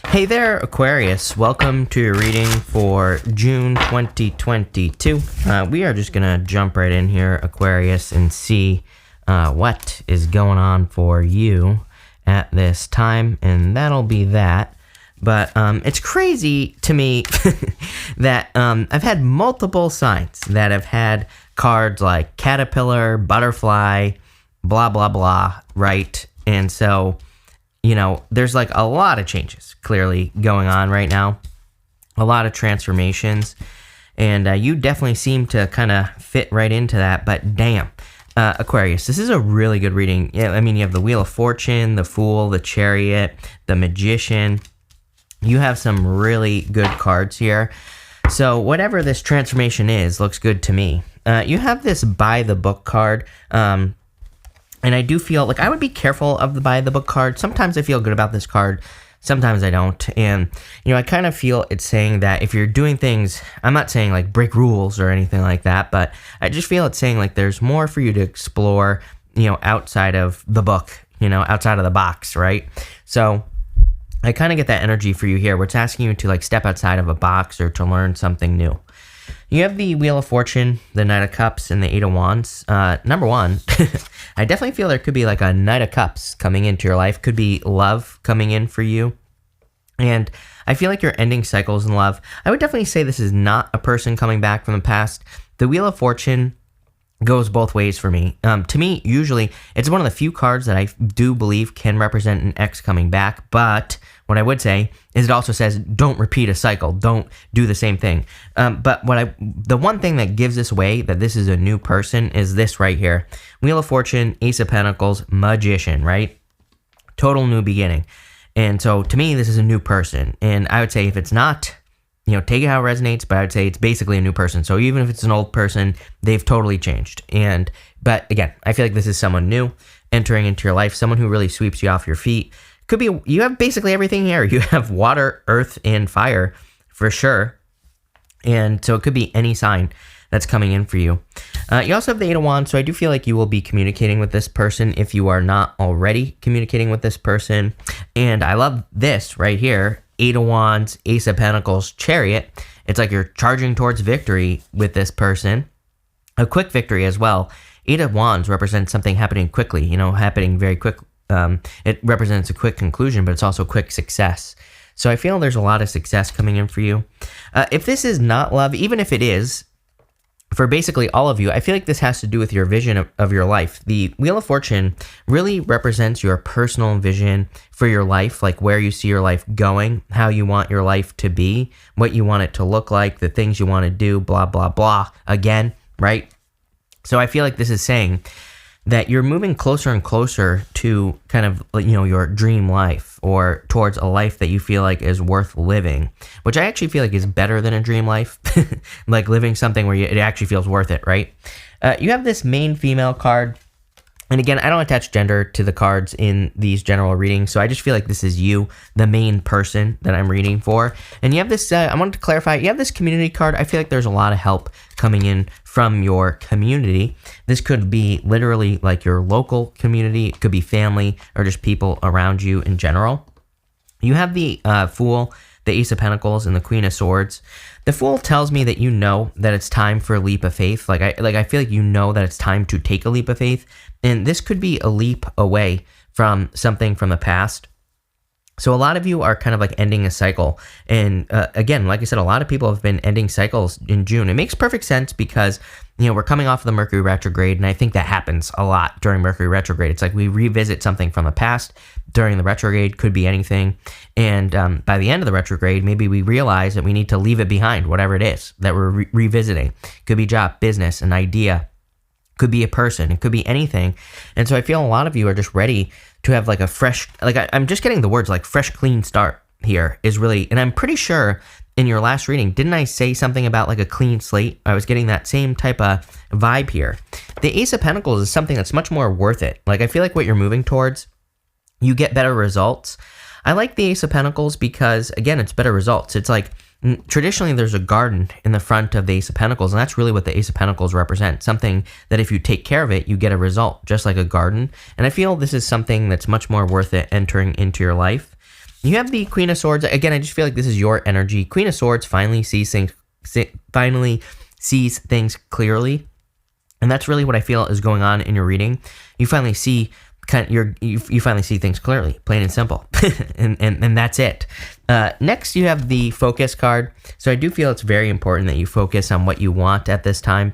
Hey there, Aquarius. Welcome to your reading for June 2022. We are just going to jump right in here, Aquarius, and see what is going on for you at this time, and that'll be that. But it's crazy to me that I've had multiple signs that have had cards like caterpillar, butterfly, blah, blah, blah, right? And so, you know, there's like a lot of changes clearly going on right now, a lot of transformations, and you definitely seem to kind of fit right into that. But damn, Aquarius, this is a really good reading. Yeah, I mean, you have the Wheel of Fortune, the Fool, the Chariot, the Magician. You have some really good cards here. So whatever this transformation is, looks good to me. You have this By the Book card. And I do feel like I would be careful of the By the Book card. Sometimes I feel good about this card. Sometimes I don't. And, you know, I kind of feel it's saying that if you're doing things, I'm not saying like break rules or anything like that, but I just feel it's saying like there's more for you to explore, you know, outside of the book, you know, outside of the box, right? So I kind of get that energy for you here, where it's asking you to like step outside of a box or to learn something new. You have the Wheel of Fortune, the Knight of Cups, and the Eight of Wands. Number one, I definitely feel there could be like a Knight of Cups coming into your life. Could be love coming in for you. And I feel like you're ending cycles in love. I would definitely say this is not a person coming back from the past. The Wheel of Fortune goes both ways for me. To me, usually, it's one of the few cards that I do believe can represent an ex coming back. But what I would say is it also says don't repeat a cycle. Don't do the same thing. But the one thing that gives this away that this is a new person is this right here. Wheel of Fortune, Ace of Pentacles, Magician, right? Total new beginning. And so to me, this is a new person. And I would say if it's not, you know, take it how it resonates, but I would say it's basically a new person. So even if it's an old person, they've totally changed. But again, I feel like this is someone new entering into your life, someone who really sweeps you off your feet. Could be, you have basically everything here. You have water, earth, and fire for sure. And so it could be any sign that's coming in for you. You also have the Eight of Wands. So I do feel like you will be communicating with this person if you are not already communicating with this person. And I love this right here. Eight of Wands, Ace of Pentacles, Chariot. It's like you're charging towards victory with this person. A quick victory as well. Eight of Wands represents something happening quickly, you know, happening very quick. It represents a quick conclusion, but it's also quick success. So I feel there's a lot of success coming in for you. If this is not love, even if it is, for basically all of you, I feel like this has to do with your vision of your life. The Wheel of Fortune really represents your personal vision for your life, like where you see your life going, how you want your life to be, what you want it to look like, the things you want to do, blah, blah, blah, again, right? So I feel like this is saying that you're moving closer and closer to kind of, you know, your dream life, or towards a life that you feel like is worth living, which I actually feel like is better than a dream life, like living something where it actually feels worth it, right? You have this main female card. And again, I don't attach gender to the cards in these general readings, so I just feel like this is you, the main person that I'm reading for. And you have this, I wanted to clarify, you have this community card. I feel like there's a lot of help coming in from your community. This could be literally like your local community. It could be family or just people around you in general. You have the Fool, the Ace of Pentacles, and the Queen of Swords. The Fool tells me that you know that it's time for a leap of faith. I feel like you know that it's time to take a leap of faith. And this could be a leap away from something from the past. So a lot of you are kind of like ending a cycle. And again, like I said, a lot of people have been ending cycles in June. It makes perfect sense because, you know, we're coming off of the Mercury retrograde, and I think that happens a lot during Mercury retrograde. It's like we revisit something from the past during the retrograde, could be anything. And by the end of the retrograde, maybe we realize that we need to leave it behind, whatever it is that we're revisiting. Could be job, business, an idea. Could be a person. It could be anything. And so I feel a lot of you are just ready to have like a fresh, like I'm just getting the words like fresh, clean start here is really, and I'm pretty sure in your last reading, didn't I say something about like a clean slate? I was getting that same type of vibe here. The Ace of Pentacles is something that's much more worth it. Like I feel like what you're moving towards, you get better results. I like the Ace of Pentacles because, again, it's better results. It's like, traditionally, there's a garden in the front of the Ace of Pentacles, and that's really what the Ace of Pentacles represent. Something that if you take care of it, you get a result, just like a garden. And I feel this is something that's much more worth it entering into your life. You have the Queen of Swords. Again, I just feel like this is your energy. Queen of Swords finally sees things clearly. And that's really what I feel is going on in your reading. You finally see you finally see things clearly, plain and simple. and that's it. Next, you have the focus card. So I do feel it's very important that you focus on what you want at this time.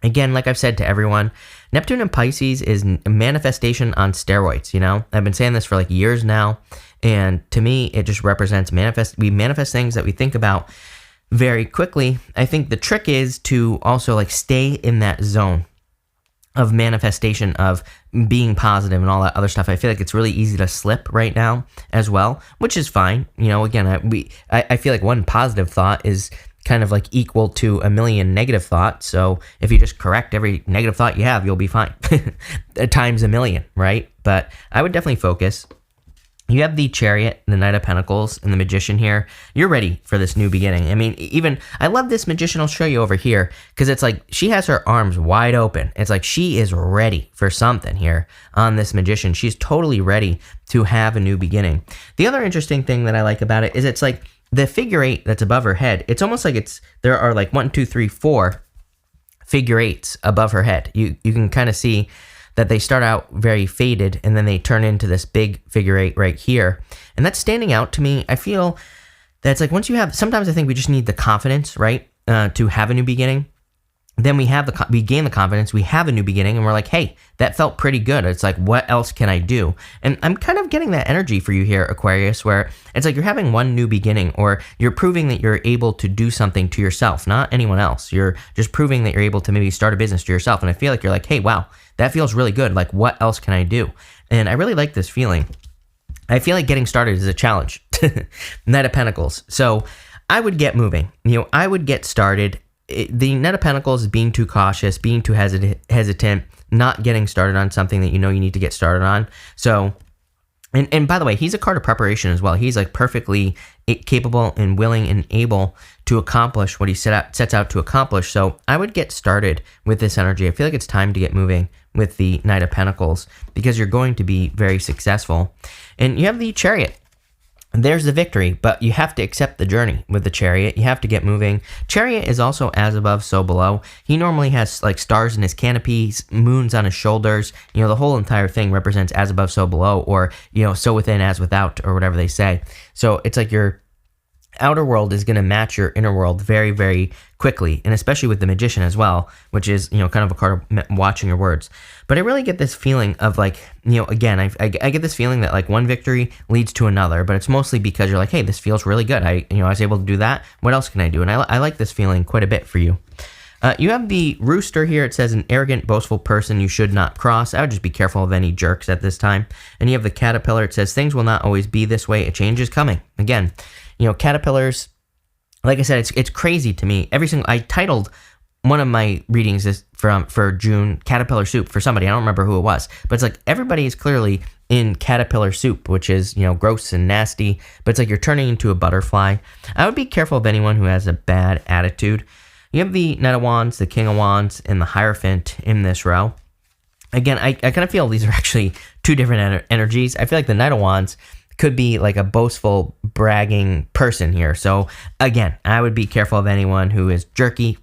Again, like I've said to everyone, Neptune and Pisces is a manifestation on steroids, you know? I've been saying this for like years now, and to me, it just represents we manifest things that we think about very quickly. I think the trick is to also like stay in that zone of manifestation, of being positive and all that other stuff. I feel like it's really easy to slip right now as well, which is fine. You know, again, I feel like one positive thought is kind of like equal to a million negative thoughts. So if you just correct every negative thought you have, you'll be fine. Times a million, right? But I would definitely focus. You have the Chariot, the Knight of Pentacles, and the Magician here. You're ready for this new beginning. I mean, even, I love this Magician. I'll show you over here, because it's like she has her arms wide open. It's like she is ready for something here on this Magician. She's totally ready to have a new beginning. The other interesting thing that I like about it is it's like the figure eight that's above her head. It's almost like there are like 1, 2, 3, 4 figure eights above her head. You can kind of see that they start out very faded and then they turn into this big figure eight right here. And that's standing out to me. I feel that's like once you have, sometimes I think we just need the confidence, right? To have a new beginning. Then we gain the confidence, we have a new beginning, and we're like, hey, that felt pretty good. It's like, what else can I do? And I'm kind of getting that energy for you here, Aquarius, where it's like you're having one new beginning, or you're proving that you're able to do something to yourself, not anyone else. You're just proving that you're able to maybe start a business to yourself. And I feel like you're like, hey, wow, that feels really good. Like, what else can I do? And I really like this feeling. I feel like getting started is a challenge. Knight of Pentacles. So I would get moving. You know, I would get started. The Knight of Pentacles is being too cautious, being too hesitant, not getting started on something that you know you need to get started on. So, and by the way, he's a card of preparation as well. He's like perfectly capable and willing and able to accomplish what he sets out to accomplish. So I would get started with this energy. I feel like it's time to get moving with the Knight of Pentacles because you're going to be very successful. And you have the Chariot. There's the victory, but you have to accept the journey with the Chariot. You have to get moving. Chariot is also as above, so below. He normally has like stars in his canopy, moons on his shoulders. You know, the whole entire thing represents as above, so below, or, you know, so within, as without, or whatever they say. So it's like your outer world is going to match your inner world very, very quickly, and especially with the Magician as well, which is, you know, kind of a card of watching your words. But I really get this feeling of like, you know, again, I get this feeling that like one victory leads to another, but it's mostly because you're like, hey, this feels really good. I was able to do that. What else can I do? And I like this feeling quite a bit for you. You have the Rooster here. It says an arrogant, boastful person you should not cross. I would just be careful of any jerks at this time. And you have the Caterpillar. It says things will not always be this way. A change is coming. Again, you know, caterpillars, like I said, it's crazy to me. I titled one of my readings for June, Caterpillar Soup, for somebody. I don't remember who it was. But it's like everybody is clearly in caterpillar soup, which is, you know, gross and nasty. But it's like you're turning into a butterfly. I would be careful of anyone who has a bad attitude. You have the Knight of Wands, the King of Wands, and the Hierophant in this row. Again, I kind of feel these are actually two different energies. I feel like the Knight of Wands could be like a boastful, bragging person here. So again, I would be careful of anyone who is jerky,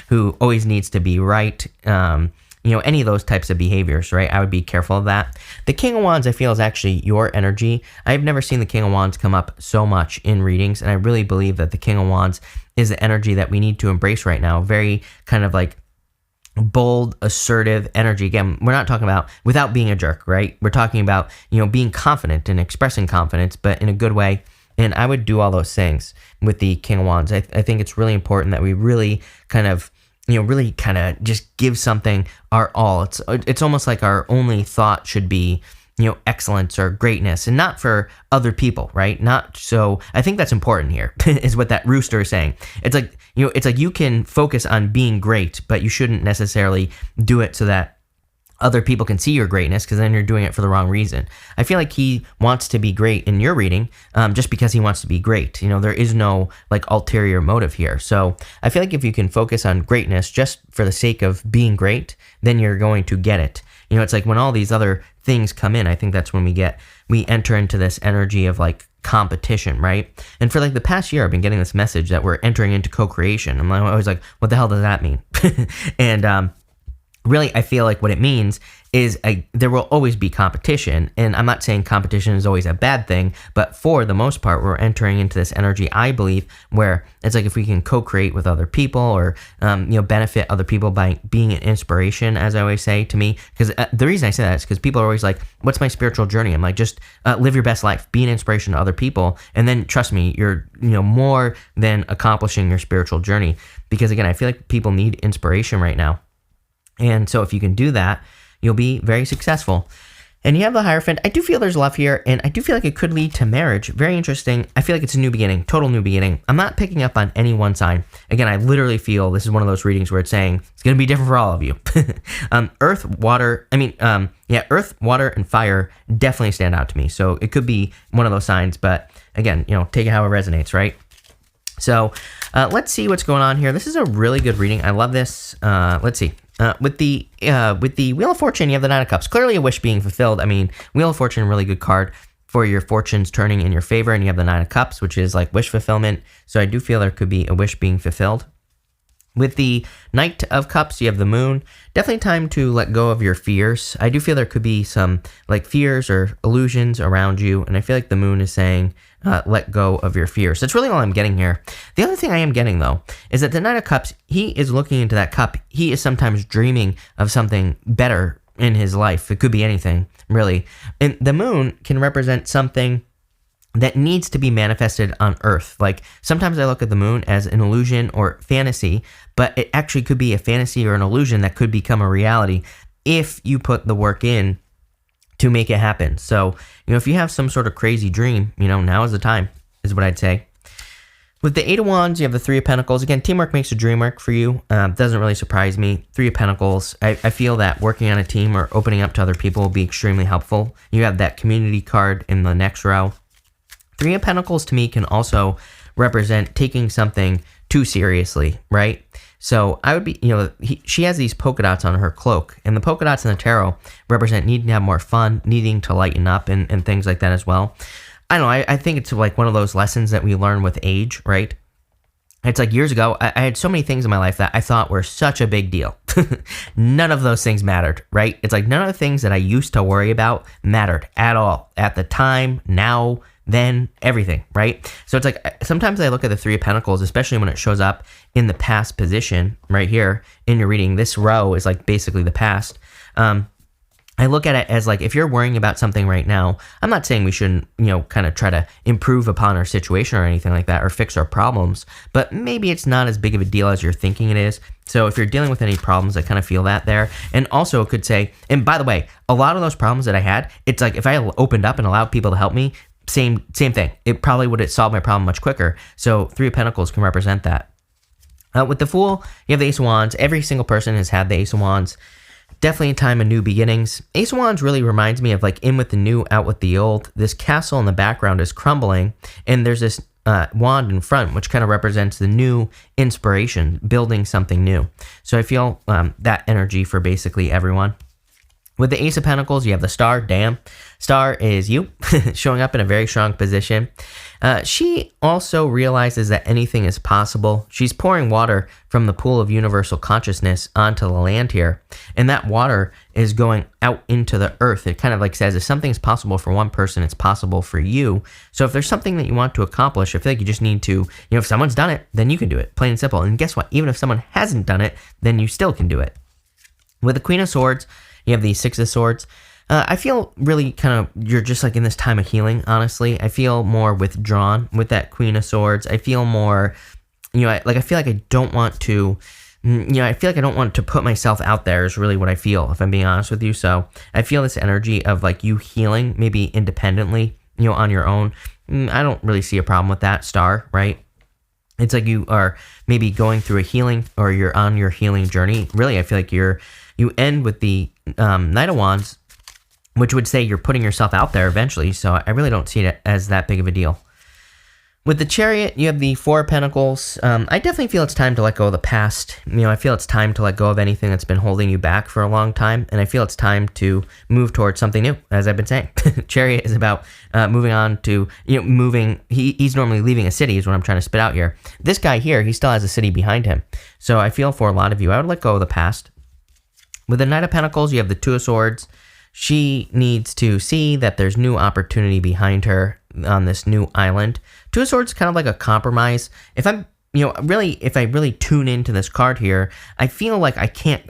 who always needs to be right. You know, any of those types of behaviors, right? I would be careful of that. The King of Wands, I feel, is actually your energy. I've never seen the King of Wands come up so much in readings, and I really believe that the King of Wands is the energy that we need to embrace right now. Very kind of like bold, assertive energy. Again, we're not talking about without being a jerk, right? We're talking about, you know, being confident and expressing confidence, but in a good way. And I would do all those things with the King of Wands. I think it's really important that we really kind of, you know, really kind of just give something our all. It's almost like our only thought should be, you know, excellence or greatness, and not for other people, right? Not so. I think that's important here, is what that Rooster is saying. It's like, you know, it's like you can focus on being great, but you shouldn't necessarily do it so that other people can see your greatness, because then you're doing it for the wrong reason. I feel like he wants to be great in your reading just because he wants to be great. You know, there is no like ulterior motive here. So I feel like if you can focus on greatness just for the sake of being great, then you're going to get it. You know, it's like when all these other things come in, I think that's when we enter into this energy of like competition, right? And for like the past year, I've been getting this message that we're entering into co-creation. I'm always like, what the hell does that mean? And really, I feel like what it means is there will always be competition. And I'm not saying competition is always a bad thing, but for the most part, we're entering into this energy, I believe, where it's like if we can co-create with other people or, benefit other people by being an inspiration, as I always say to me. Because the reason I say that is because people are always like, what's my spiritual journey? I'm like, just live your best life, be an inspiration to other people. And then trust me, you're, more than accomplishing your spiritual journey. Because again, I feel like people need inspiration right now. And so if you can do that, you'll be very successful. And you have the Hierophant. I do feel there's love here, and I do feel like it could lead to marriage. Very interesting. I feel like it's a new beginning, total new beginning. I'm not picking up on any one sign. Again, I literally feel this is one of those readings where it's saying it's going to be different for all of you. Earth, water, and fire definitely stand out to me. So it could be one of those signs, but again, take it how it resonates, right? So let's see what's going on here. This is a really good reading. I love this. Let's see. With the Wheel of Fortune, you have the Nine of Cups. Clearly a wish being fulfilled. I mean, Wheel of Fortune, really good card for your fortunes turning in your favor. And you have the Nine of Cups, which is like wish fulfillment. So I do feel there could be a wish being fulfilled. With the Knight of Cups, you have the Moon. Definitely time to let go of your fears. I do feel there could be some like fears or illusions around you. And I feel like the Moon is saying, let go of your fears. That's really all I'm getting here. The other thing I am getting, though, is that the Knight of Cups, he is looking into that cup. He is sometimes dreaming of something better in his life. It could be anything, really. And the Moon can represent something that needs to be manifested on Earth. Like sometimes I look at the Moon as an illusion or fantasy, but it actually could be a fantasy or an illusion that could become a reality if you put the work in to make it happen. So, if you have some sort of crazy dream, now is the time, is what I'd say. With the Eight of Wands, you have the Three of Pentacles. Again, teamwork makes a dream work for you. Doesn't really surprise me. Three of Pentacles, I feel that working on a team or opening up to other people will be extremely helpful. You have that community card in the next row. Three of Pentacles to me can also represent taking something too seriously, right? So I would be, she has these polka dots on her cloak, and the polka dots in the tarot represent needing to have more fun, needing to lighten up, and things like that as well. I don't know, I think it's like one of those lessons that we learn with age, right? It's like years ago, I had so many things in my life that I thought were such a big deal. None of those things mattered, right? It's like none of the things that I used to worry about mattered at all. At the time, now, then, everything, right? So it's like sometimes I look at the Three of Pentacles, especially when it shows up in the past position right here in your reading. This row is like basically the past. I look at it as like if you're worrying about something right now, I'm not saying we shouldn't, kind of try to improve upon our situation or anything like that or fix our problems, but maybe it's not as big of a deal as you're thinking it is. So if you're dealing with any problems, I kind of feel that there. And also it could say, and by the way, a lot of those problems that I had, it's like if I opened up and allowed people to help me, same thing. It probably would have solved my problem much quicker. So Three of Pentacles can represent that. With the Fool, you have the Ace of Wands. Every single person has had the Ace of Wands. Definitely a time of new beginnings. Ace of Wands really reminds me of like in with the new, out with the old. This castle in the background is crumbling, and there's this wand in front, which kind of represents the new inspiration, building something new. So I feel that energy for basically everyone. With the Ace of Pentacles, you have the Star. Damn. Star is you, showing up in a very strong position. She also realizes that anything is possible. She's pouring water from the pool of universal consciousness onto the land here. And that water is going out into the earth. It kind of like says, if something's possible for one person, it's possible for you. So if there's something that you want to accomplish, I feel like you just need to, if someone's done it, then you can do it. Plain and simple. And guess what? Even if someone hasn't done it, then you still can do it. With the Queen of Swords, you have the Six of Swords. I feel really kind of, you're just like in this time of healing, honestly. I feel more withdrawn with that Queen of Swords. I feel more, I feel like I don't want to, I feel like I don't want to put myself out there is really what I feel, if I'm being honest with you. So I feel this energy of like you healing maybe independently, on your own. I don't really see a problem with that, Star, right? It's like you are maybe going through a healing or you're on your healing journey. Really, I feel like you end with the Knight of Wands, which would say you're putting yourself out there eventually. So I really don't see it as that big of a deal. With the Chariot, you have the Four of Pentacles. I definitely feel it's time to let go of the past. I feel it's time to let go of anything that's been holding you back for a long time, and I feel it's time to move towards something new, as I've been saying. Chariot is about moving on to, moving. He's normally leaving a city is what I'm trying to spit out here. This guy here, he still has a city behind him. So I feel for a lot of you, I would let go of the past. With the Knight of Pentacles, you have the Two of Swords. She needs to see that there's new opportunity behind her on this new island. Two of Swords is kind of like a compromise. If I'm, if I really tune into this card here, I feel like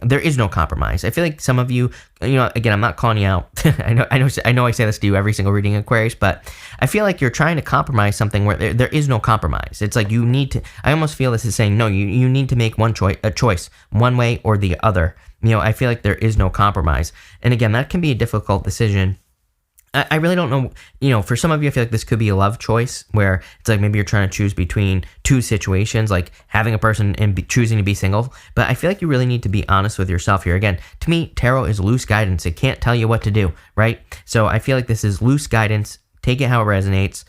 there is no compromise. I feel like some of you, again, I'm not calling you out. I know I say this to you every single reading, Aquarius, but I feel like you're trying to compromise something where there is no compromise. It's like you need to, I almost feel this is saying, no, you need to make a choice, one way or the other. I feel like there is no compromise. And again, that can be a difficult decision. I really don't know, for some of you, I feel like this could be a love choice where it's like maybe you're trying to choose between two situations, like having a person and choosing to be single. But I feel like you really need to be honest with yourself here. Again, to me, tarot is loose guidance. It can't tell you what to do, right? So I feel like this is loose guidance. Take it how it resonates.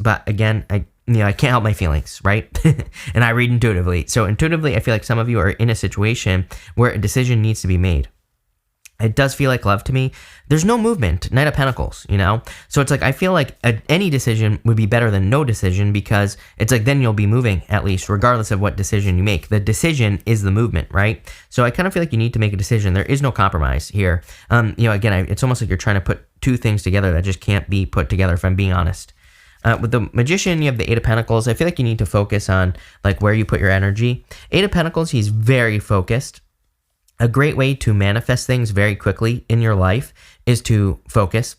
But again, I can't help my feelings, right? And I read intuitively. So intuitively, I feel like some of you are in a situation where a decision needs to be made. It does feel like love to me. There's no movement, Knight of Pentacles, So it's like, I feel like any decision would be better than no decision because it's like, then you'll be moving at least, regardless of what decision you make. The decision is the movement, right? So I kind of feel like you need to make a decision. There is no compromise here. Again, it's almost like you're trying to put two things together that just can't be put together, if I'm being honest. With the Magician, you have the Eight of Pentacles. I feel like you need to focus on like where you put your energy. Eight of Pentacles, he's very focused. A great way to manifest things very quickly in your life is to focus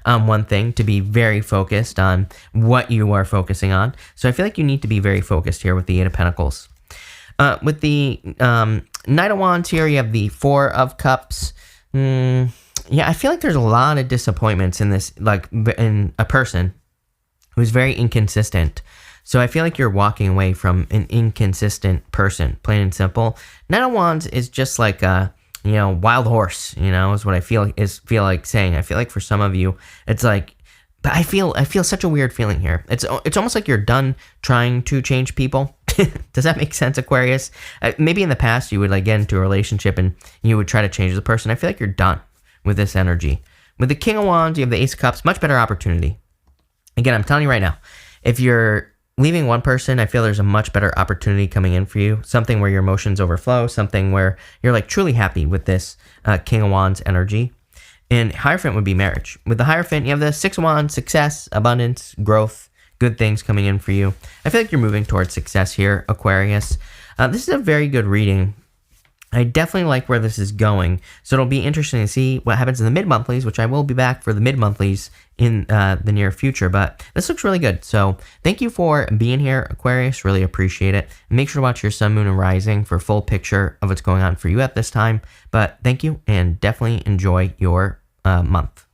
on one thing, to be very focused on what you are focusing on. So I feel like you need to be very focused here with the Eight of Pentacles. With the Knight of Wands here, you have the Four of Cups. I feel like there's a lot of disappointments in this, like in a person who's very inconsistent. So I feel like you're walking away from an inconsistent person, plain and simple. Knight of Wands is just like a, wild horse, is what I feel like saying. I feel like for some of you, it's like, but I feel such a weird feeling here. It's almost like you're done trying to change people. Does that make sense, Aquarius? Maybe in the past you would like get into a relationship and you would try to change the person. I feel like you're done with this energy. With the King of Wands, you have the Ace of Cups, much better opportunity. Again, I'm telling you right now, if you're leaving one person, I feel there's a much better opportunity coming in for you. Something where your emotions overflow, something where you're like truly happy with this King of Wands energy. And Hierophant would be marriage. With the Hierophant, you have the Six of Wands, success, abundance, growth, good things coming in for you. I feel like you're moving towards success here, Aquarius. This is a very good reading. I definitely like where this is going. So it'll be interesting to see what happens in the mid-monthlies, which I will be back for the mid-monthlies in the near future. But this looks really good. So thank you for being here, Aquarius. Really appreciate it. Make sure to watch your sun, moon, and rising for a full picture of what's going on for you at this time. But thank you, and definitely enjoy your month.